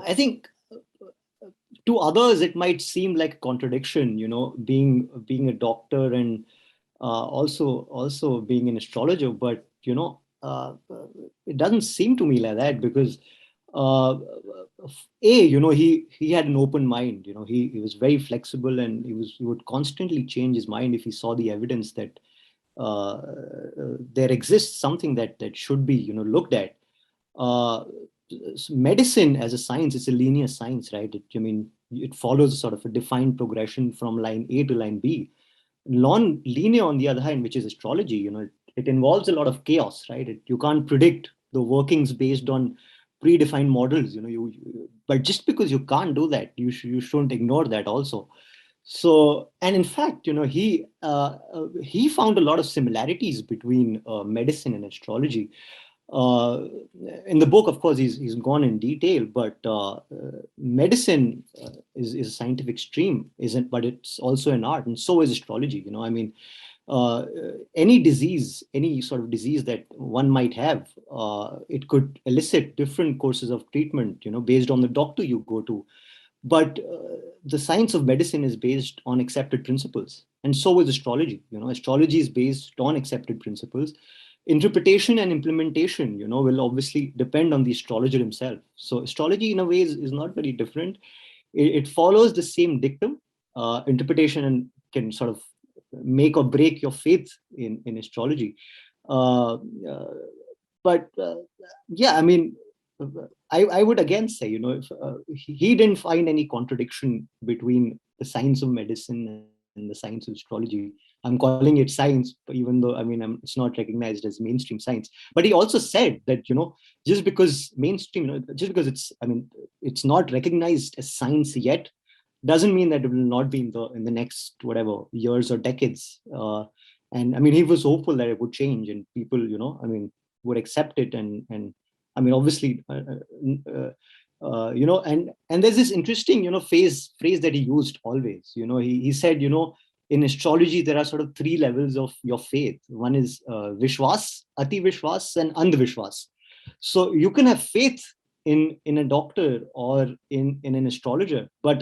I think to others it might seem like a contradiction, being a doctor and also being an astrologer, but it doesn't seem to me like that because uh, he had an open mind. He was very flexible, and he would constantly change his mind if he saw the evidence that there exists something that should be looked at. uh, Medicine as a science is a linear science, right? It follows sort of a defined progression from line A to line B. Non-linear, on the other hand, which is astrology, it involves a lot of chaos, right? You can't predict the workings based on predefined models. But just because you can't do that, you shouldn't ignore that also. So, and in fact, he found a lot of similarities between medicine and astrology. uh, in the book, of course, he's gone in detail, but medicine is a scientific stream, isn't? But it's also an art, and so is astrology. Uh, any disease, any sort of disease that one might have, it could elicit different courses of treatment, based on the doctor you go to. But the science of medicine is based on accepted principles, and so is astrology. Astrology is based on accepted principles. Interpretation and implementation, will obviously depend on the astrologer himself. So astrology, in a way, is not very different. It follows the same dictum. Interpretation and can sort of make or break your faith in astrology. Uh, uh, but yeah, I would again say, if he didn't find any contradiction between the science of medicine and the science of astrology. I'm calling it science, even though it's not recognized as mainstream science. But he also said that, just because mainstream, just because it's not recognized as science yet, doesn't mean that it will not be in the next whatever years or decades. And he was hopeful that it would change and people, would accept it. And obviously, and there's this interesting, phrase that he used always. He said, in astrology there are sort of three levels of your faith. One is vishwas, ati vishwas, and andhvishwas. So you can have faith in a doctor or in an astrologer, but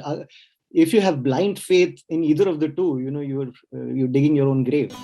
if you have blind faith in either of the two, you're digging your own grave.